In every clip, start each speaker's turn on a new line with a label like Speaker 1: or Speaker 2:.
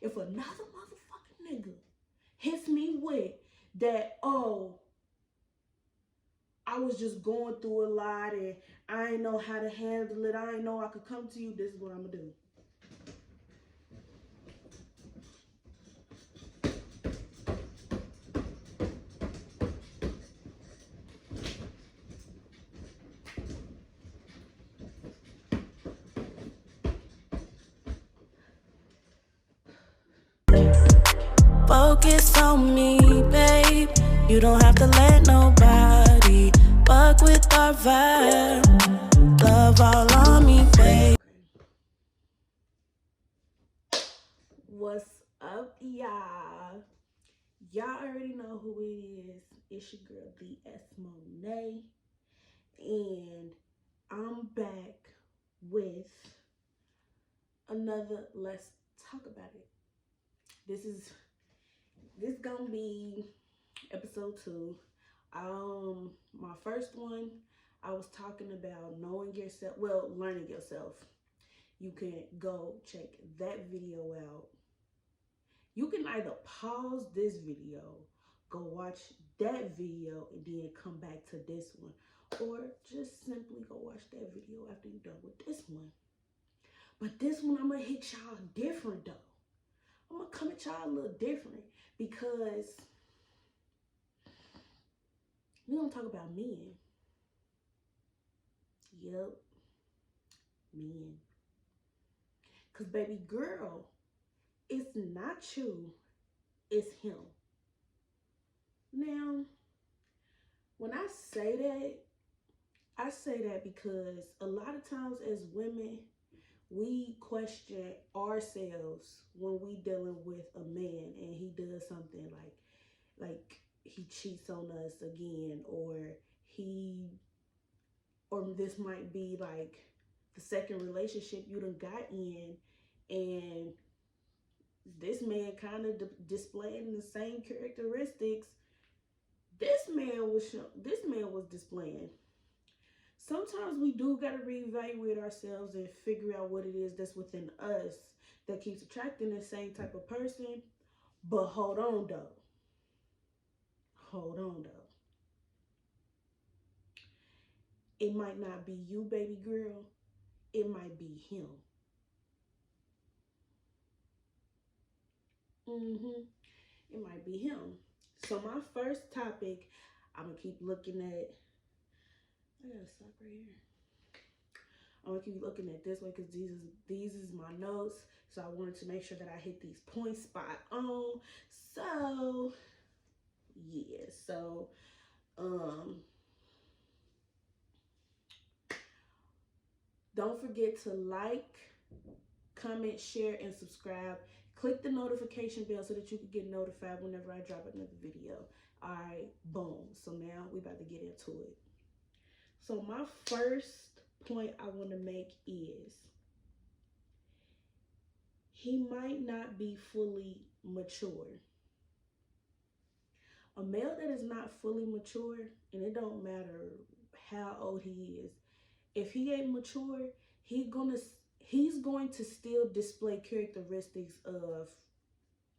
Speaker 1: if another motherfucking nigga hits me with that, oh, I was just going through a lot and I ain't know how to handle it, I ain't know I could come to you, this is what I'm gonna do.
Speaker 2: Focus on me, babe. You don't have to let nobody fuck with our vibe. Love all on me, babe.
Speaker 1: What's up, y'all? Y'all already know who it is. It's your girl, D.S. Monet. And I'm back with another Let's Talk About It. This gonna be episode 2. My first one, I was talking about knowing yourself, well, learning yourself. You can go check that video out. You can either pause this video, go watch that video, and then come back to this one, or just simply go watch that video after you're done with this one. But this one, I'm gonna hit y'all different though. I'm gonna come at y'all a little different because we're gonna talk about men. Yep, men. Cause baby girl, it's not you, it's him. Now, when I say that because a lot of times as women, we question ourselves when we dealing with a man and he does something like he cheats on us again, or this might be like the second relationship you done got in, and this man kind of displaying the same characteristics this man was displaying. Sometimes we do got to reevaluate ourselves and figure out what it is that's within us that keeps attracting the same type of person. But hold on though. It might not be you, baby girl. It might be him. It might be him. So my first topic, I'm gonna keep looking at. I gotta stop right here. I'm gonna keep looking at this way because these is my notes. So I wanted to make sure that I hit these points spot on. So yeah, so don't forget to like, comment, share, and subscribe. Click the notification bell so that you can get notified whenever I drop another video. All right, boom. So now we about to get into it. So my first point I want to make is he might not be fully mature. A male that is not fully mature, and it don't matter how old he is, if he ain't mature, he's going to still display characteristics of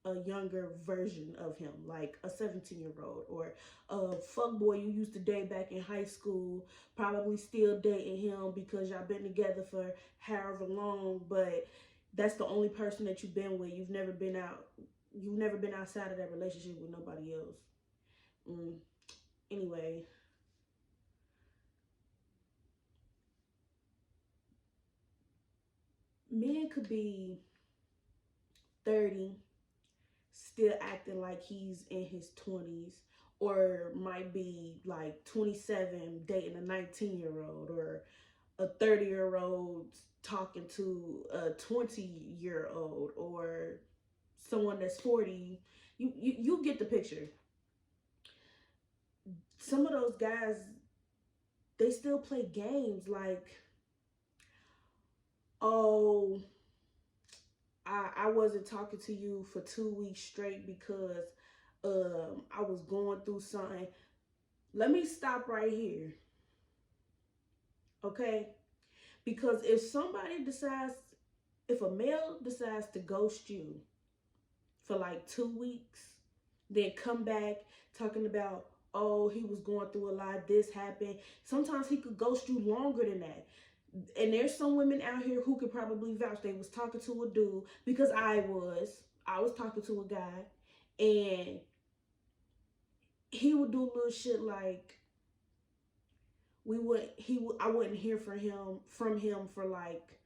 Speaker 1: a younger version of him, like a 17-year-old or a fuckboy you used to date back in high school, probably still dating him because y'all been together for however long, but that's the only person that you've been with. You've never been outside of that relationship with nobody else. Anyway, men could be 30, still acting like he's in his 20s, or might be like 27 dating a 19-year-old, or a 30-year-old talking to a 20-year-old, or someone that's 40. You get the picture. Some of those guys, they still play games like, oh, I wasn't talking to you for 2 weeks straight because I was going through something. Let me stop right here. Okay? Because if a male decides to ghost you, for like 2 weeks, then come back talking about, oh, he was going through a lot, this happened. Sometimes he could ghost you longer than that. And there's some women out here who could probably vouch. They was talking to a dude, because I was talking to a guy, and he would do little shit like, I wouldn't hear from him for like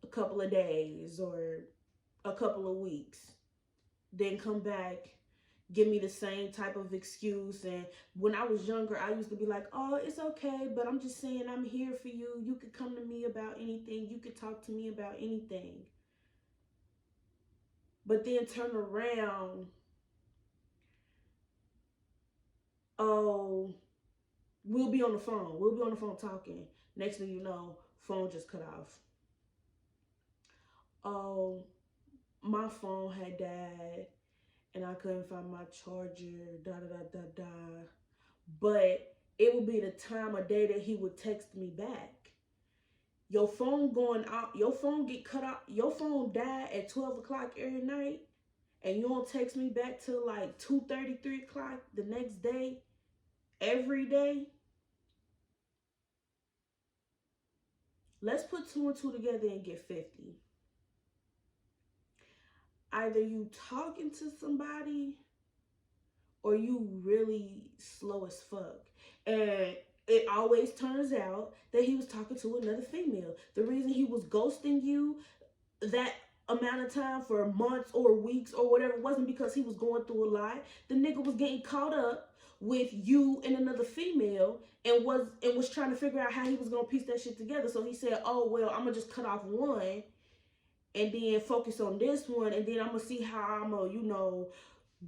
Speaker 1: a couple of days or a couple of weeks, then come back, give me the same type of excuse. And when I was younger, I used to be like, oh, it's okay, but I'm just saying, I'm here for you. You could come to me about anything. You could talk to me about anything. But then turn around, oh, we'll be on the phone. We'll be on the phone talking. Next thing you know, phone just cut off. Oh, my phone had died and I couldn't find my charger, da da da da da. But it would be the time of day that he would text me back. Your phone going out, your phone get cut off, your phone died at 12 o'clock every night, and you don't text me back till like 2:30, 3 o'clock the next day, every day. Let's put two and two together and get 50. Either you talking to somebody or you really slow as fuck. And it always turns out that he was talking to another female. The reason he was ghosting you that amount of time for months or weeks or whatever wasn't because he was going through a lot. The nigga was getting caught up with you and another female and was trying to figure out how he was gonna piece that shit together. So he said, oh well, I'm gonna just cut off one and then focus on this one, and then I'm gonna see how I'm gonna,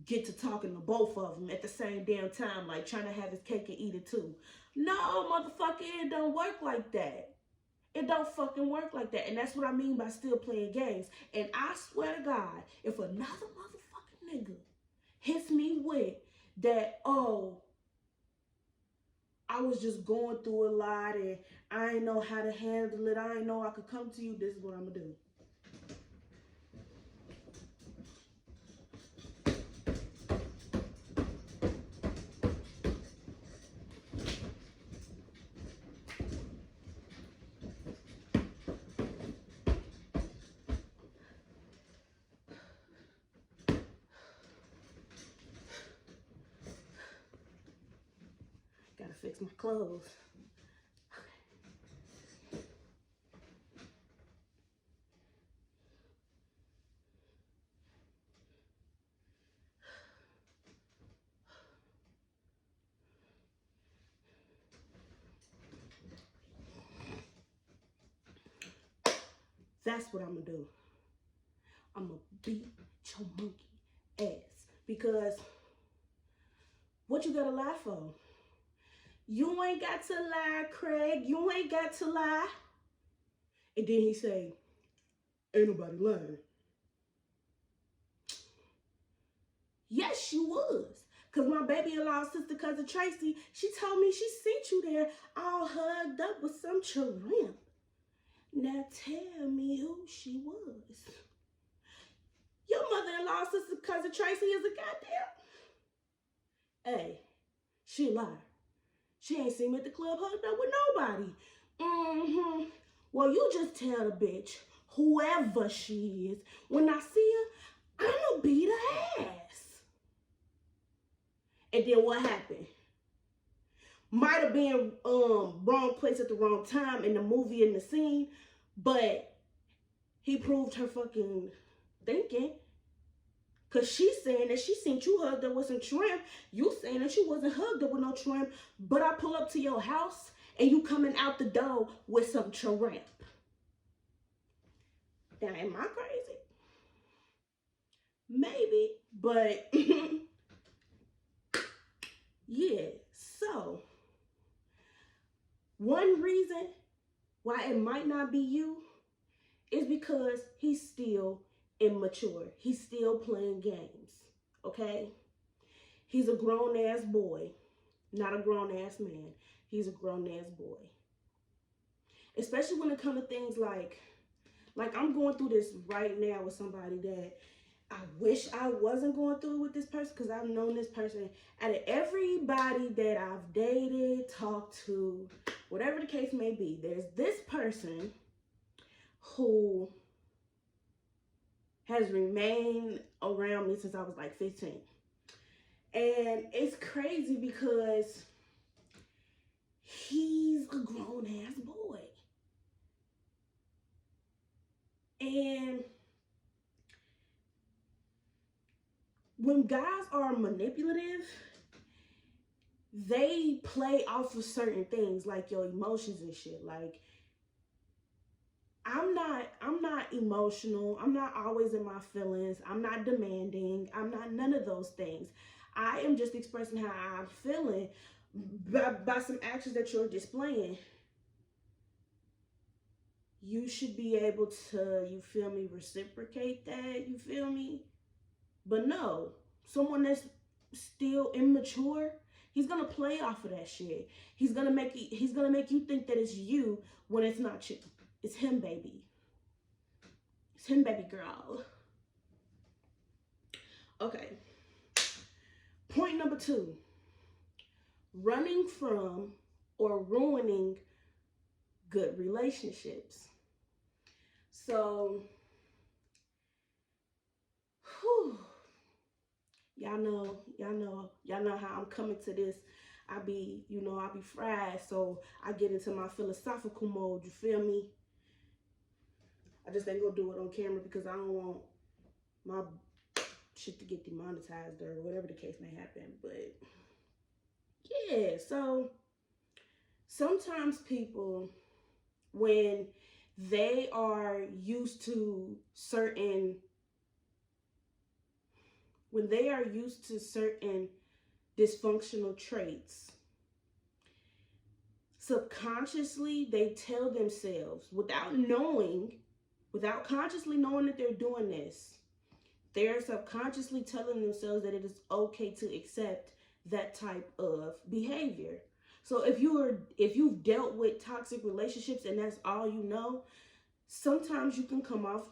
Speaker 1: get to talking to both of them at the same damn time, like trying to have his cake and eat it too. No, motherfucker, it don't work like that. It don't fucking work like that. And that's what I mean by still playing games. And I swear to God, if another motherfucking nigga hits me with that, oh, I was just going through a lot and I didn't know how to handle it, I didn't know I could come to you, this is what I'm gonna do. Gotta fix my clothes. That's what I'm gonna do. I'm gonna beat your monkey ass. Because what you gotta lie for? You ain't got to lie, Craig. You ain't got to lie. And then he say, ain't nobody lying. Yes, you was. Because my baby-in-law sister, cousin Tracy, she told me she seen you there all hugged up with some tramp. Now tell me who she was. Your mother-in-law sister, cousin Tracy is a goddamn... Hey, she a liar. She ain't seen me at the club hugged up with nobody. Well, you just tell the bitch, whoever she is, when I see her, I'ma beat her ass. And then what happened? Might have been wrong place at the wrong time in the movie, in the scene, but he proved her fucking thinking. Because she's saying that she seen you hugged up with some tramp. You saying that you wasn't hugged up with no tramp, but I pull up to your house and you coming out the door with some tramp. Now, am I crazy? Maybe, but yeah. So, one reason why it might not be you is because he's still immature. He's still playing games, okay? He's a grown-ass boy, not a grown-ass man. He's a grown-ass boy. Especially when it comes to things like I'm going through this right now with somebody that I wish I wasn't going through it with this person, because I've known this person. Out of everybody that I've dated, talked to, whatever the case may be, there's this person who has remained around me since I was like 15. And it's crazy because he's a grown ass boy. And when guys are manipulative, they play off of certain things like your emotions and shit. Like, I'm not emotional. I'm not always in my feelings. I'm not demanding. I'm not none of those things. I am just expressing how I'm feeling by some actions that you're displaying. You should be able to, you feel me, reciprocate that, you feel me? But no, someone that's still immature, he's gonna play off of that shit. He's gonna make you think that it's you when it's not you. It's him, baby. It's him, baby girl. Okay. Point number 2. Running from or ruining good relationships. So, whew, y'all know how I'm coming to this. I be fried, so I get into my philosophical mode, you feel me? I just ain't gonna do it on camera because I don't want my shit to get demonetized or whatever the case may happen. But yeah, so sometimes people, when they are used to certain dysfunctional traits, subconsciously they tell themselves, without consciously knowing that they're doing this, they're subconsciously telling themselves that it is okay to accept that type of behavior. So if you've dealt with toxic relationships and that's all you know, sometimes you can come off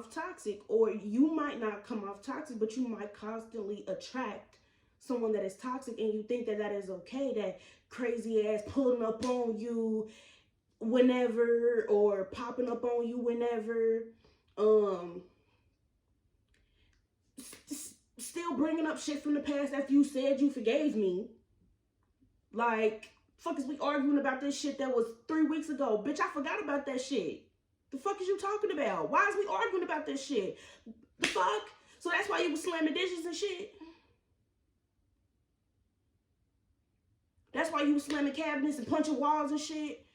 Speaker 1: toxic, or you might not come off toxic, but you might constantly attract someone that is toxic, and you think that is okay, that crazy ass pulling up on you whenever, or popping up on you whenever, still bringing up shit from the past after you said you forgave me. Like, fuck is we arguing about this shit that was 3 weeks ago? Bitch, I forgot about that shit. The fuck is you talking about? Why is we arguing about this shit? The fuck? So that's why you was slamming dishes and shit? That's why you was slamming cabinets and punching walls and shit?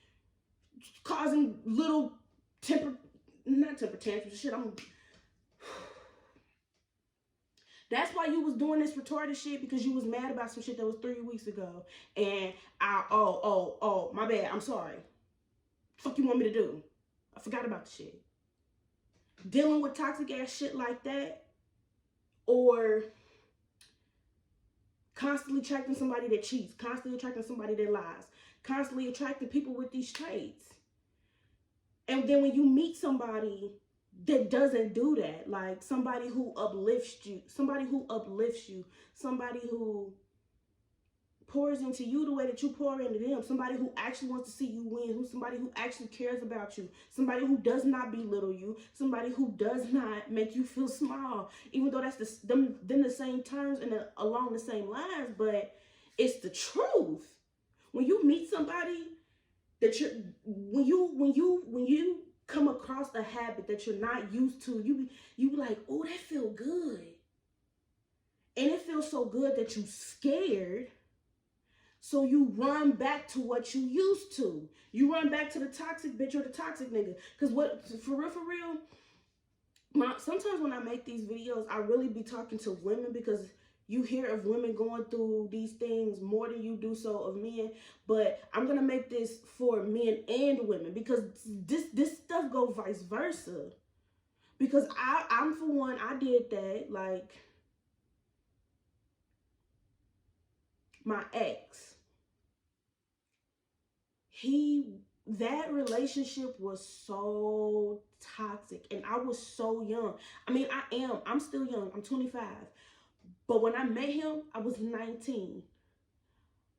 Speaker 1: Causing little not temper tantrums and shit. That's why you was doing this retarded shit, because you was mad about some shit that was 3 weeks ago. And my bad, I'm sorry. Fuck you want me to do? I forgot about the shit. Dealing with toxic ass shit like that, or constantly attracting somebody that cheats, constantly attracting somebody that lies, constantly attracting people with these traits. And then when you meet somebody that doesn't do that, like somebody who uplifts you, somebody who pours into you the way that you pour into them, somebody who actually wants to see you win, somebody who actually cares about you, somebody who does not belittle you, somebody who does not make you feel small, even though that's the same terms and along the same lines, but it's the truth. When you meet somebody that when you come across a habit that you're not used to, you be like, oh, that feel good. And it feels so good that you scared. So you run back to what you used to. You run back to the toxic bitch or the toxic nigga. Because for real, sometimes when I make these videos, I really be talking to women, because you hear of women going through these things more than you do so of men. But I'm going to make this for men and women, because this stuff go vice versa. Because I'm for one, I did that. Like, my ex, he that relationship was so toxic, and I was so young. I mean, I'm still young. I'm 25. But when I met him, I was 19.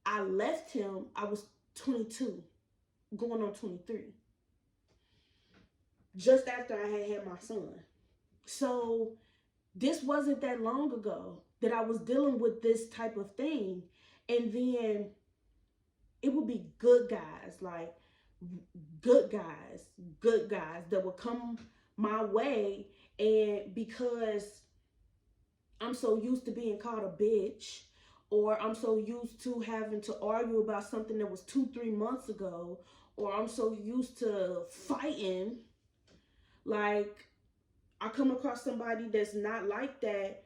Speaker 1: I left him, I was 22, going on 23. Just after I had my son. So this wasn't that long ago that I was dealing with this type of thing. And then it would be good guys, like good guys that would come my way. And because I'm so used to being called a bitch, or I'm so used to having to argue about something that was 2, 3 months ago, or I'm so used to fighting, like I come across somebody that's not like that,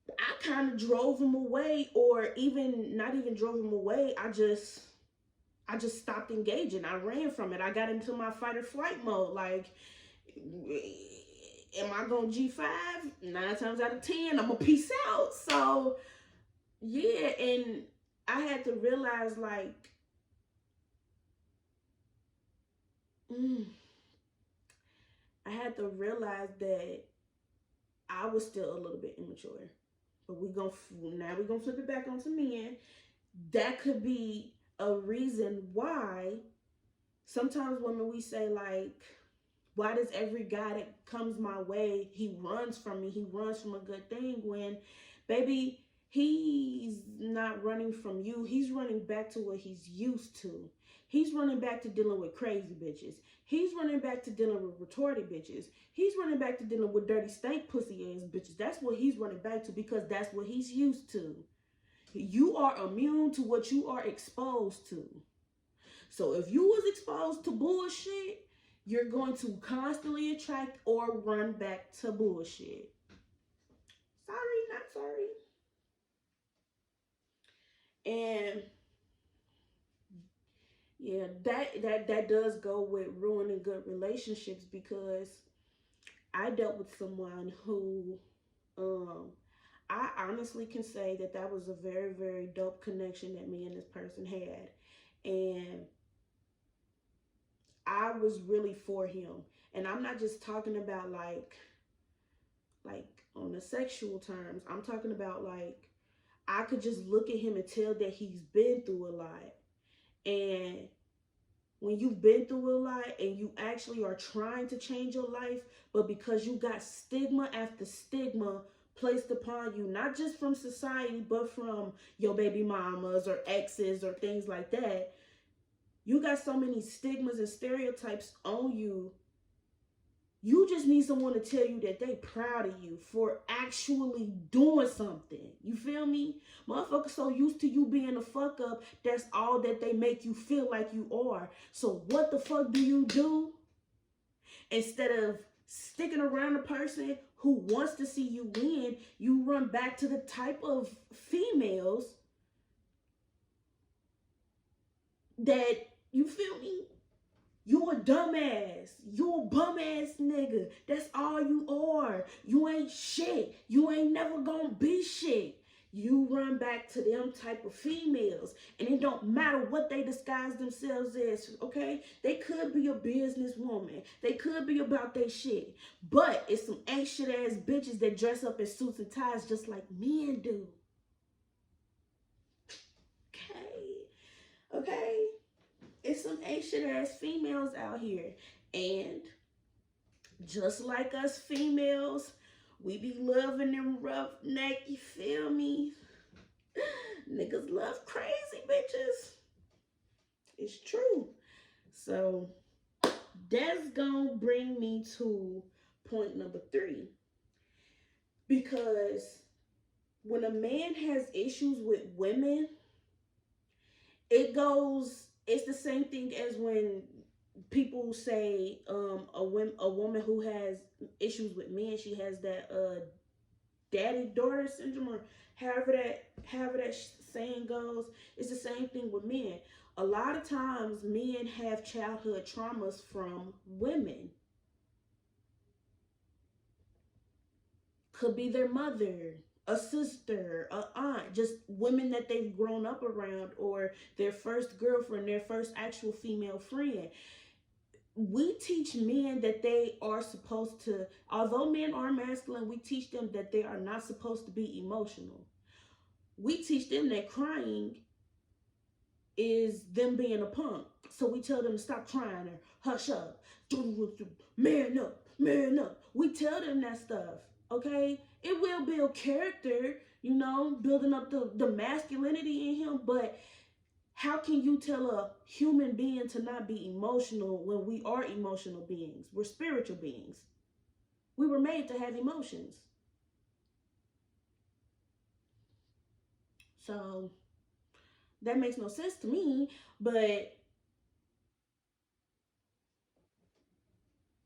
Speaker 1: I kind of drove him away, or even not even drove him away. I just stopped engaging. I ran from it. I got into my fight or flight mode. Like, am I going G5? 9 times out of 10, I'm gonna peace out. So yeah, and I had to realize, like, I had to realize that I was still a little bit immature. But we're gonna flip it back onto men. That could be a reason why sometimes women, we say, like, why does every guy that comes my way, he runs from me, he runs from a good thing, when, baby, he's not running from you. He's running back to what he's used to. He's running back to dealing with crazy bitches. He's running back to dealing with retarded bitches. He's running back to dealing with dirty stank pussy ass bitches. That's what he's running back to, because that's what he's used to. You are immune to what you are exposed to. So if you was exposed to bullshit, you're going to constantly attract or run back to bullshit. Sorry, not sorry. And yeah, that does go with ruining good relationships, because I dealt with someone who I honestly can say that that was a very, very dope connection that me and this person had. And I was really for him. And I'm not just talking about like on the sexual terms. I'm talking about, like, I could just look at him and tell that he's been through a lot. And when you've been through a lot and you actually are trying to change your life, but because you got stigma after stigma placed upon you, not just from society, but from your baby mamas or exes or things like that, you got so many stigmas and stereotypes on you. You just need someone to tell you that they proud of you for actually doing something. You feel me? Motherfuckers so used to you being a fuck up, that's all that they make you feel like you are. So what the fuck do? Instead of sticking around a person who wants to see you win, you run back to the type of females that, you feel me? You a dumbass. You a bum ass nigga. That's all you are. You ain't shit. You ain't never gonna be shit. You run back to them type of females. And it don't matter what they disguise themselves as, okay? They could be a businesswoman. They could be about their shit. But it's some ain't shit ass bitches that dress up in suits and ties just like men do. Okay? It's some ancient ass females out here. And just like us females, we be loving them roughneck, you feel me? Niggas love crazy bitches. It's true. So that's gonna bring me to point number 3. Because when a man has issues with women, it's the same thing as when people say a woman who has issues with men, she has that daddy daughter syndrome, or however that saying goes. It's the same thing with men. A lot of times men have childhood traumas from women. Could be their mother, a sister, a aunt, just women that they've grown up around, or their first girlfriend, their first actual female friend. We teach men that they are supposed to, although men are masculine, we teach them that they are not supposed to be emotional. We teach them that crying is them being a punk. So we tell them to stop crying or hush up, man up, man up. We tell them that stuff, okay? It will build character, building up the masculinity in him, but how can you tell a human being to not be emotional when we are emotional beings? We're spiritual beings. We were made to have emotions. So that makes no sense to me, but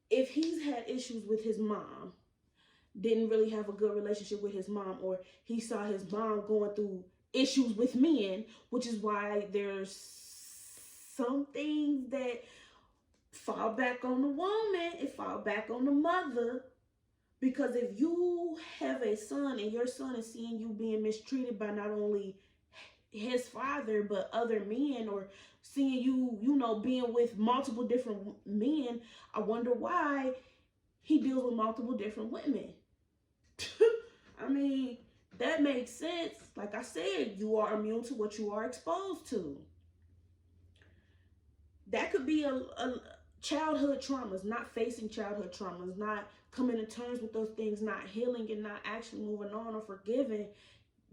Speaker 1: if he's had issues with his mom, didn't really have a good relationship with his mom, or he saw his mom going through issues with men, which is why there's some things that fall back on the woman, it fall back on the mother. Because if you have a son and your son is seeing you being mistreated by not only his father but other men, or seeing you, being with multiple different men, I wonder why he deals with multiple different women. I mean, that makes sense. Like I said, you are immune to what you are exposed to. That could be a childhood traumas, not facing childhood traumas, not coming to terms with those things, not healing and not actually moving on or forgiving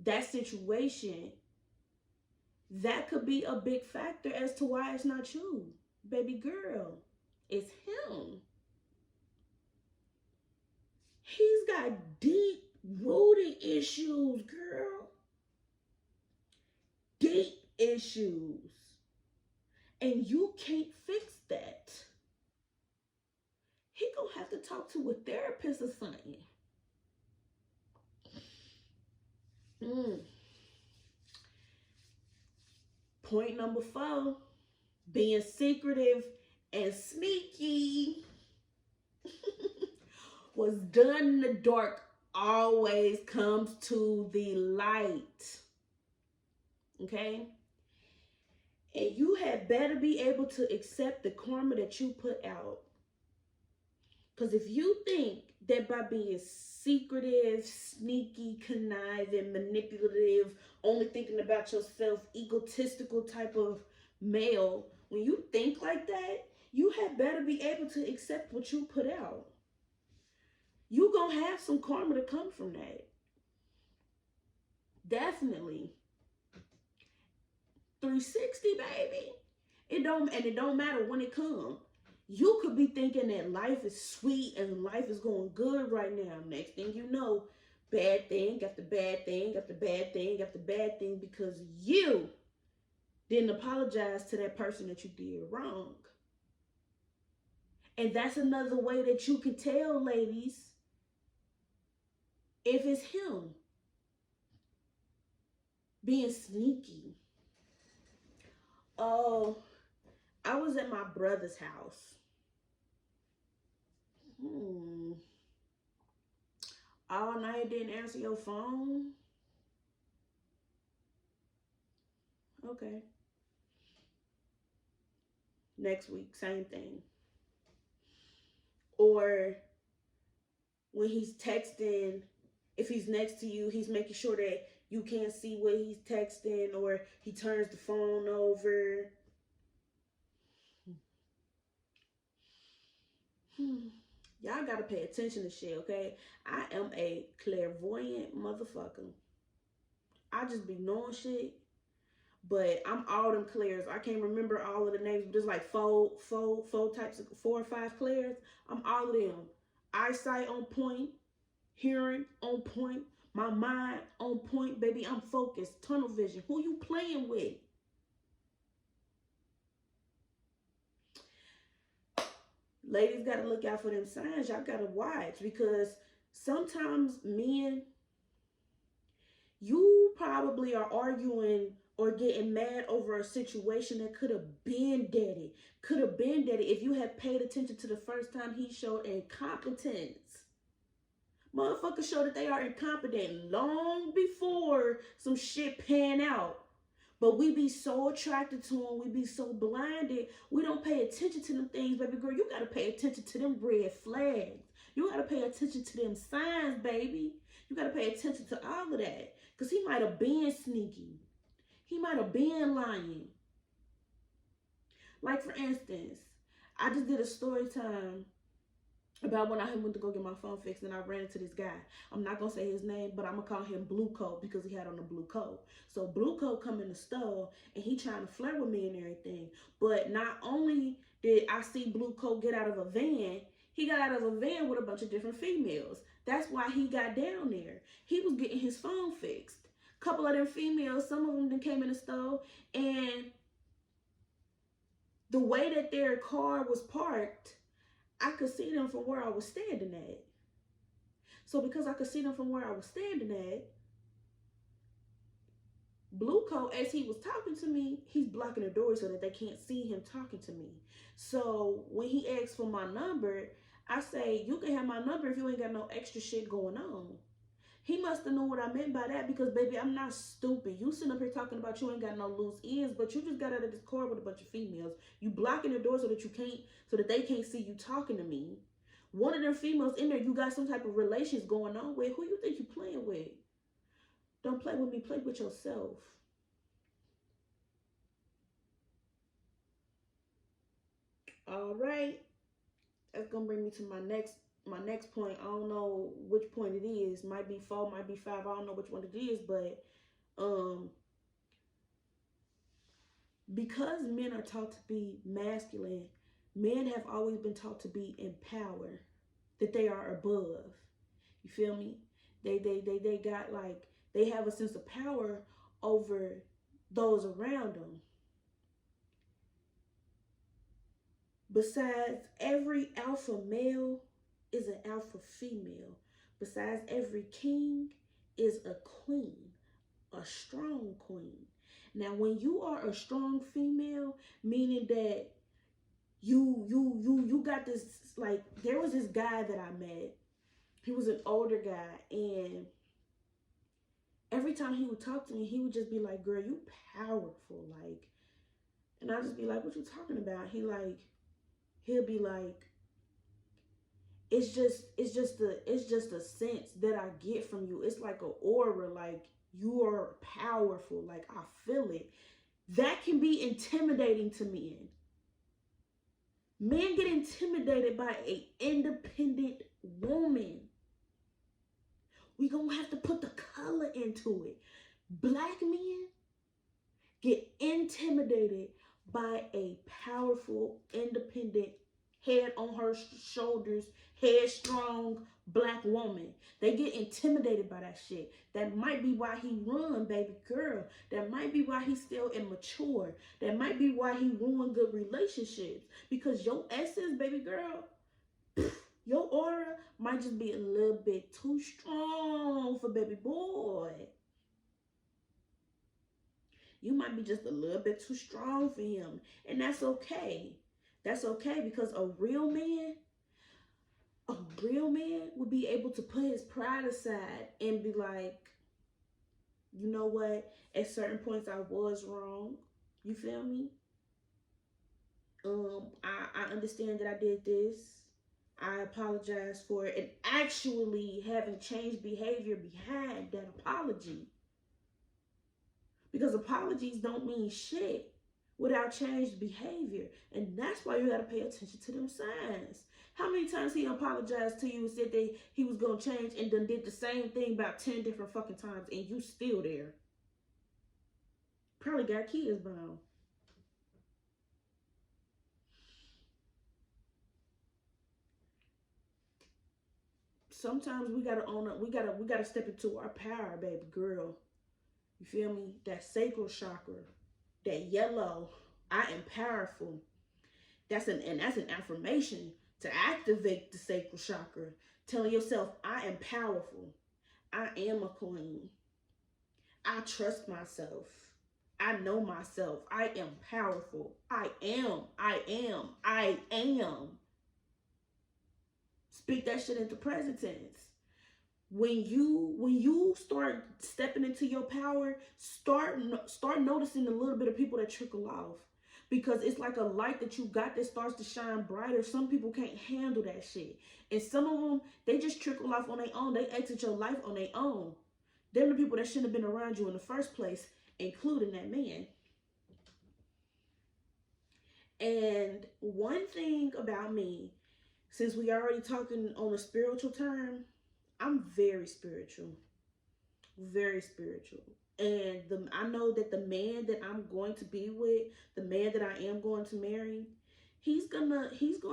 Speaker 1: that situation. That could be a big factor as to why it's not you, baby girl. It's him. He's got deep rooted issues, girl. Deep issues. And you can't fix that. He gonna have to talk to a therapist or something. Point number 4, being secretive and sneaky. What's done in the dark always comes to the light. Okay? And you had better be able to accept the karma that you put out. Because if you think that by being secretive, sneaky, conniving, manipulative, only thinking about yourself, egotistical type of male, when you think like that, you had better be able to accept what you put out. You gonna have some karma to come from that. Definitely. 360, baby. It don't matter when it comes. You could be thinking that life is sweet and life is going good right now. Next thing you know, bad thing after bad thing after bad thing after bad thing, because you didn't apologize to that person that you did wrong. And that's another way that you can tell, ladies, if it's him being sneaky. Oh, I was at my brother's house. All night, didn't answer your phone? Okay. Next week, same thing. Or when he's texting, if he's next to you, he's making sure that you can't see what he's texting, or he turns the phone over. Y'all gotta pay attention to shit, okay? I am a clairvoyant motherfucker. I just be knowing shit, but I'm all them clairs. I can't remember all of the names, but there's like four types of 4 or 5 clairs. I'm all of them. Eyesight on point, hearing on point, my mind on point, baby. I'm focused, tunnel vision. Who you playing with? Ladies got to look out for them signs. Y'all got to watch, because sometimes men, you probably are arguing or getting mad over a situation that could have been daddy. Could have been daddy if you had paid attention to the first time he showed incompetence. Motherfuckers show that they are incompetent long before some shit pan out. But we be so attracted to them. We be so blinded. We don't pay attention to them things, baby girl. You got to pay attention to them red flags. You got to pay attention to them signs, baby. You got to pay attention to all of that. Because he might have been sneaky. He might have been lying. Like, for instance, I just did a story time about when I went to go get my phone fixed and I ran into this guy. I'm not going to say his name, but I'm going to call him Blue Coat because he had on a blue coat. So Blue Coat come in the store and he trying to flirt with me and everything. But not only did I see Blue Coat get out of a van, he got out of a van with a bunch of different females. That's why he got down there. He was getting his phone fixed. A couple of them females, some of them then came in the store, and the way that their car was parked, I could see them from where I was standing at. So because I could see them from where I was standing at, Blue Coat, as he was talking to me, he's blocking the door so that they can't see him talking to me. So when he asked for my number, I say, you can have my number if you ain't got no extra shit going on. He must have known what I meant by that because, baby, I'm not stupid. You sitting up here talking about you ain't got no loose ends, but you just got out of this car with a bunch of females. You blocking the door so that they can't see you talking to me. One of them females in there, you got some type of relations going on with. Who you think you playing with? Don't play with me. Play with yourself. All right. That's gonna bring me to my next point. I don't know which point it is. Might be 4, might be 5. I don't know which one it is, but because men are taught to be masculine, men have always been taught to be in power, that they are above. You feel me? They got like, they have a sense of power over those around them. Besides every alpha male is an alpha female. Besides every king is a queen, a strong queen. Now, when you are a strong female, meaning that you got this, like, there was this guy that I met. He was an older guy, and every time he would talk to me, he would just be like, girl, you powerful, like, and I'd just be like, what you talking about? He'll be like, it's just a sense that I get from you. It's like an aura, like you are powerful, like I feel it. That can be intimidating to men. Men get intimidated by an independent woman. We gonna have to put the color into it. Black men get intimidated by a powerful, independent, head on her shoulders, headstrong black woman. They get intimidated by that shit. That might be why he run, baby girl. That might be why he's still immature. That might be why he ruined good relationships. Because your essence, baby girl, your aura might just be a little bit too strong for baby boy. You might be just a little bit too strong for him. And that's okay. That's okay, because a real man would be able to put his pride aside and be like, you know what? At certain points I was wrong. You feel me? I understand that I did this. I apologize for it. And actually having changed behavior behind that apology. Because apologies don't mean shit without changed behavior. And that's why you got to pay attention to them signs. How many times he apologized to you and said that he was going to change and then did the same thing about 10 different fucking times and you still there? Probably got kids by now. Sometimes we got to own up. We got to step into our power, baby girl. You feel me? That sacral chakra, that yellow, I am powerful. That's an affirmation to activate the sacral chakra. Telling yourself, I am powerful. I am a queen. I trust myself. I know myself. I am powerful. I am. Speak that shit into present tense. When you start stepping into your power, start noticing a little bit of people that trickle off, because it's like a light that you got that starts to shine brighter. Some people can't handle that shit, and some of them, they just trickle off on their own. They exit your life on their own. They're the people that shouldn't have been around you in the first place, including that man. And one thing about me, since we already talking on a spiritual term, I'm very spiritual, very spiritual. And I know that the man that I'm going to be with, the man that I am going to marry, he's going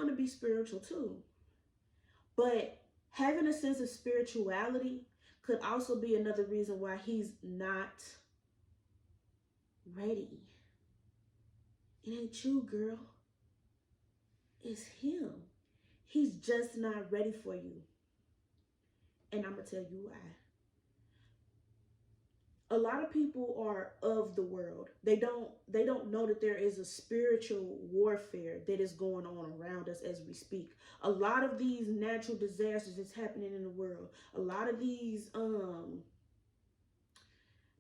Speaker 1: to be spiritual too. But having a sense of spirituality could also be another reason why he's not ready. It ain't you, girl. It's him. He's just not ready for you. And I'm going to tell you why. A lot of people are of the world. They don't know that there is a spiritual warfare that is going on around us as we speak. A lot of these natural disasters that's happening in the world. A lot of these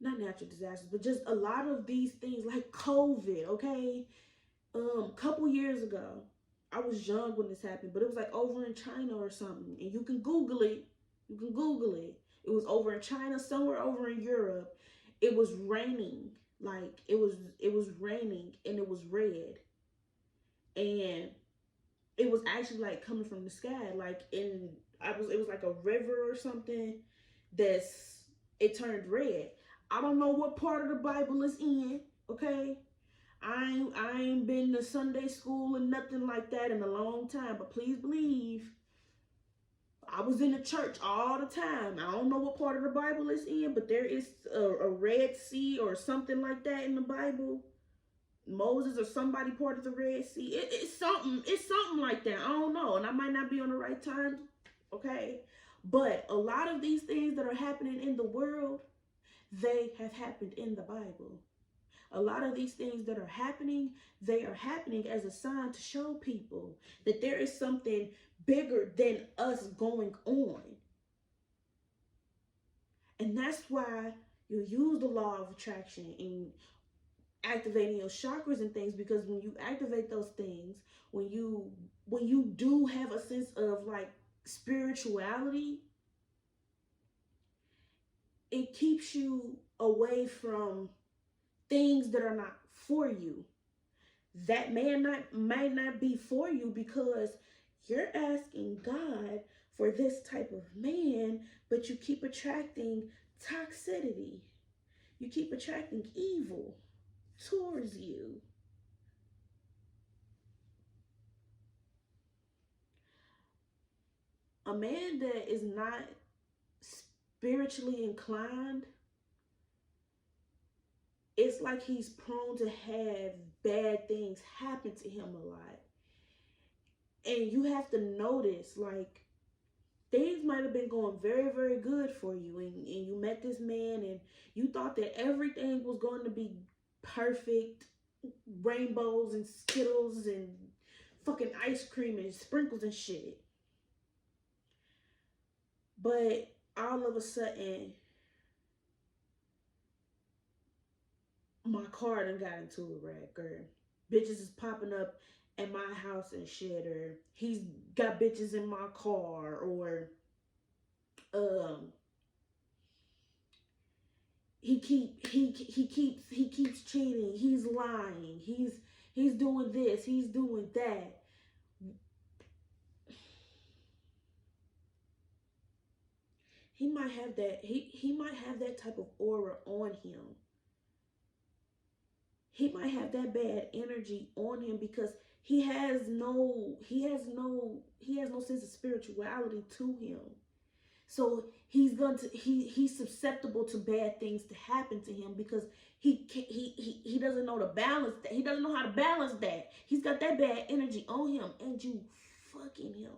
Speaker 1: not natural disasters, but just a lot of these things like COVID, okay? Couple years ago, I was young when this happened, but it was like over in China or something. And you can Google it. You can Google it. It was over in China, somewhere over in Europe. It was raining. Like it was raining and it was red. And it was actually like coming from the sky. Like it was like a river or something it turned red. I don't know what part of the Bible it's in, okay? I ain't been to Sunday school and nothing like that in a long time, but please believe I was in the church all the time. I don't know what part of the Bible it's in, but there is a Red Sea or something like that in the Bible. Moses or somebody part of the Red Sea. It's something. It's something like that. I don't know, and I might not be on the right time. Okay, but a lot of these things that are happening in the world, they have happened in the Bible. A lot of these things that are happening, they are happening as a sign to show people that there is something bigger than us going on. And that's why you use the law of attraction in activating your chakras and things, because when you activate those things, when you do have a sense of like spirituality, it keeps you away from things that are not for you. That might not be for you because you're asking God for this type of man, but you keep attracting toxicity. You keep attracting evil towards you. A man that is not spiritually inclined, it's like he's prone to have bad things happen to him a lot. And you have to notice, like, things might have been going very, very good for you. And you met this man and you thought that everything was going to be perfect. Rainbows and Skittles and fucking ice cream and sprinkles and shit. But all of a sudden, my car done got into a wreck, or bitches is popping up at my house and shit, or he's got bitches in my car, or he keeps cheating, he's lying, he's doing this, he's doing that. He might have that type of aura on him. He might have that bad energy on him because he has no sense of spirituality to him. So he's susceptible to bad things to happen to him because he doesn't know to balance that. He doesn't know how to balance that. He's got that bad energy on him, and you fucking him.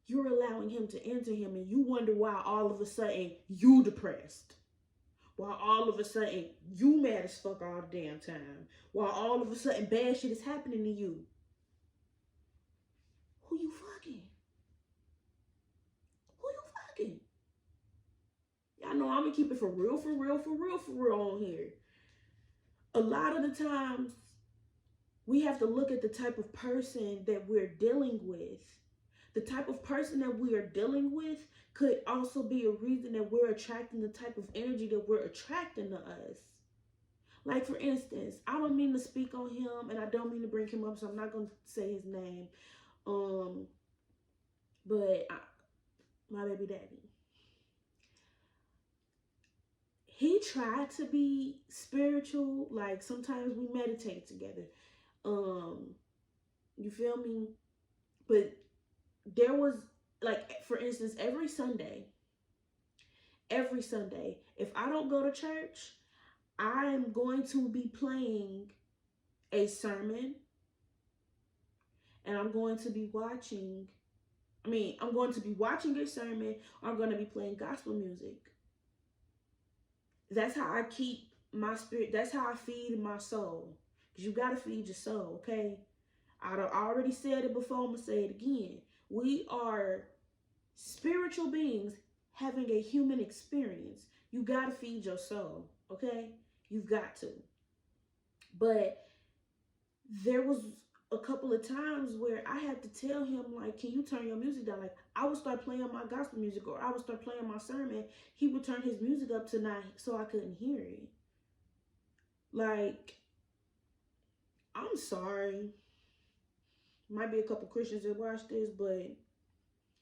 Speaker 1: You're allowing him to enter him, and you wonder why all of a sudden you depressed. While all of a sudden you mad as fuck all the damn time. While all of a sudden bad shit is happening to you. Who you fucking? I'm gonna keep it for real, for real, for real, for real on here. A lot of the times, we have to look at the type of person that we're dealing with. The type of person that we are dealing with could also be a reason that we're attracting the type of energy that we're attracting to us. Like, for instance, I don't mean to speak on him and I don't mean to bring him up, so I'm not going to say his name. But my baby daddy, he tried to be spiritual. Like, sometimes we meditate together. You feel me? But there was, like, for instance, every Sunday, if I don't go to church, I'm going to be playing a sermon, and I'm going to be watching a sermon, or I'm going to be playing gospel music. That's how I keep my spirit. That's how I feed my soul. Because you got to feed your soul, okay? I already said it before. I'm going to say it again. We are spiritual beings having a human experience. You got to feed your soul, okay? You've got to. But there was a couple of times where I had to tell him, like, can you turn your music down? Like, I would start playing my gospel music, or I would start playing my sermon. He would turn his music up tonight so I couldn't hear it. Like, I'm sorry. Might be a couple Christians that watch this, but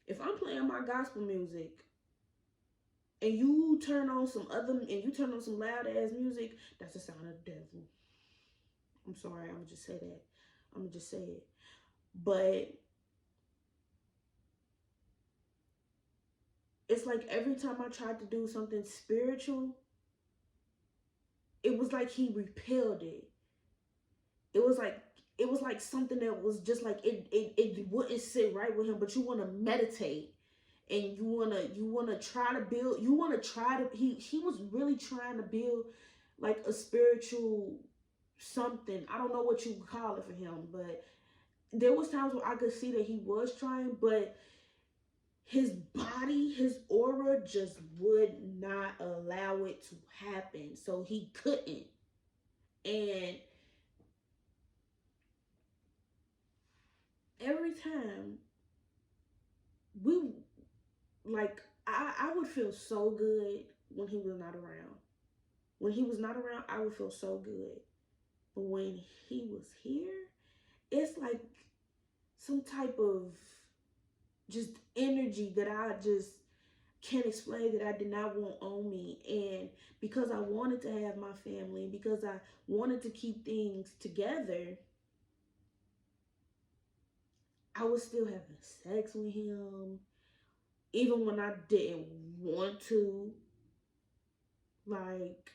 Speaker 1: if I'm playing my gospel music and you turn on some loud ass music, that's the sound of the devil. I'm sorry, I'm gonna just say that. I'm gonna just say it. But it's like every time I tried to do something spiritual, it was like he repelled it. It was like something that was just like it wouldn't sit right with him. But you want to meditate, and you wanna try to build. He was really trying to build like a spiritual something. I don't know what you would call it for him, but there was times where I could see that he was trying, but his body, his aura just would not allow it to happen. So he couldn't. And every time I would feel so good when he was not around. When he was not around, I would feel so good. But when he was here, it's like some type of just energy that I just can't explain, that I did not want on me. And because I wanted to have my family, because I wanted to keep things together, I was still having sex with him, even when I didn't want to. Like,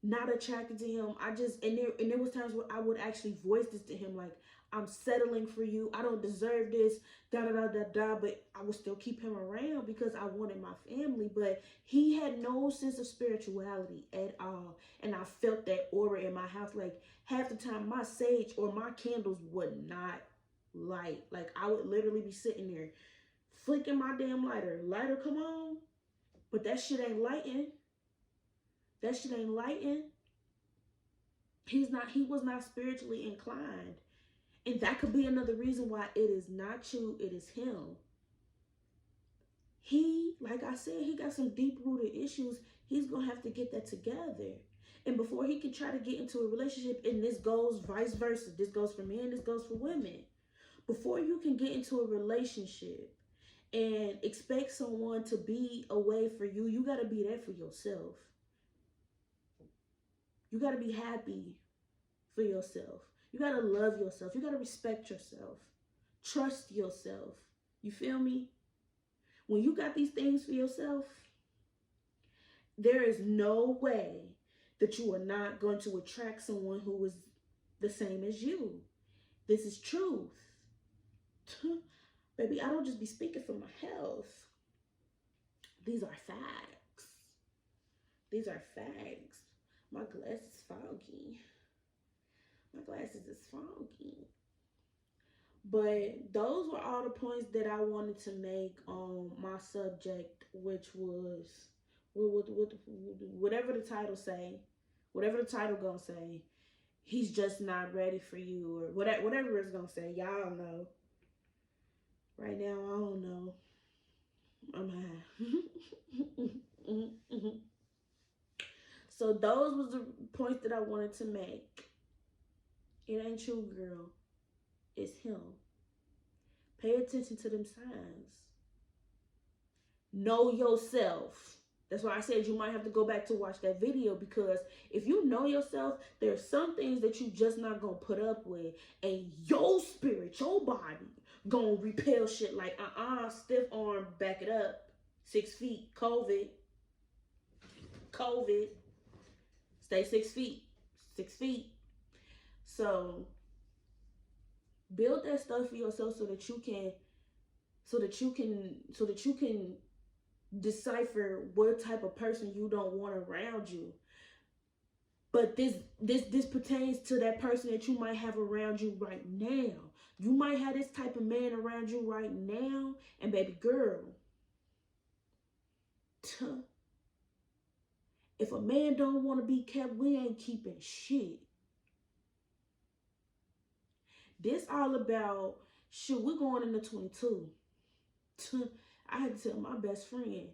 Speaker 1: not attracted to him. There was times where I would actually voice this to him, like, I'm settling for you. I don't deserve this, da da da da da. But I would still keep him around because I wanted my family. But he had no sense of spirituality at all, and I felt that aura in my house. Like, half the time, my sage or my candles would not light. Like, I would literally be sitting there flicking my damn lighter. Lighter, come on, but that shit ain't lighting. That shit ain't lighting. He was not spiritually inclined. And that could be another reason why it is not you, it is him. He, like I said, he got some deep-rooted issues. He's going to have to get that together. And before he can try to get into a relationship, and this goes vice versa. This goes for men, this goes for women. Before you can get into a relationship and expect someone to be away for you, you got to be there for yourself. You got to be happy for yourself. You got to love yourself. You got to respect yourself. Trust yourself. You feel me? When you got these things for yourself, there is no way that you are not going to attract someone who is the same as you. This is truth. Baby, I don't just be speaking for my health. These are facts. These are facts. My glass is foggy. My glasses is foggy. But those were all the points that I wanted to make on my subject, which was whatever the title say, whatever the title gonna say, he's just not ready for you, or whatever it's gonna say. Y'all know. Right now, I don't know. I'm high. So those was the points that I wanted to make. It ain't you, girl. It's him. Pay attention to them signs. Know yourself. That's why I said you might have to go back to watch that video, because if you know yourself, there's some things that you just not gonna put up with, and your spirit, your body, gonna repel shit like stiff arm, back it up, 6 feet, COVID, stay 6 feet, 6 feet. So build that stuff for yourself so that you can decipher what type of person you don't want around you. But this pertains to that person that you might have around you right now. You might have this type of man around you right now, and baby girl, if a man don't want to be kept, we ain't keeping shit. This all about shit. We're going into 22. I had to tell my best friend,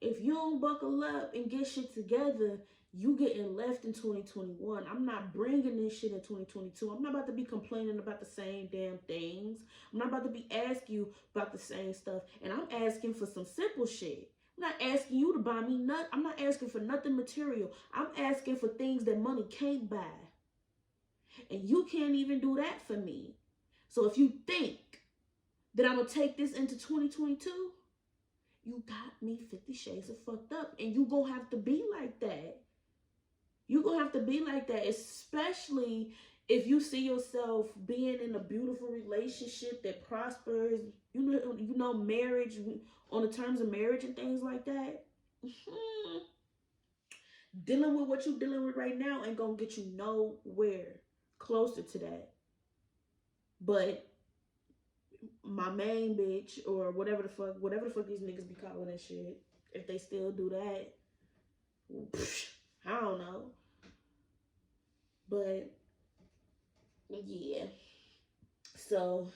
Speaker 1: if you don't buckle up and get shit together, you getting left in 2021. I'm not bringing this shit in 2022. I'm not about to be complaining about the same damn things. I'm not about to be asking you about the same stuff. And I'm asking for some simple shit. I'm not asking you to buy me nothing. I'm not asking for nothing material. I'm asking for things that money can't buy. And you can't even do that for me. So if you think that I'm going to take this into 2022, you got me 50 shades of fucked up. And you going to have to be like that. You going to have to be like that, especially if you see yourself being in a beautiful relationship that prospers, you know, marriage, on the terms of marriage and things like that. Dealing with what you're dealing with right now ain't going to get you nowhere closer to that. But my main bitch, or whatever the fuck these niggas be calling that shit, if they still do that, I don't know. But yeah, so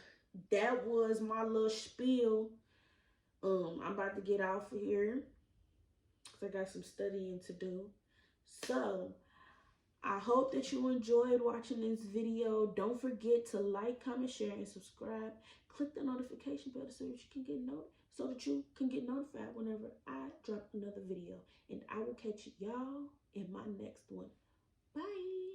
Speaker 1: that was my little spiel. I'm about to get out of here because I got some studying to do. So I hope that you enjoyed watching this video. Don't forget to like, comment, share, and subscribe. Click the notification bell so that you can get notified whenever I drop another video. And I will catch y'all in my next one. Bye.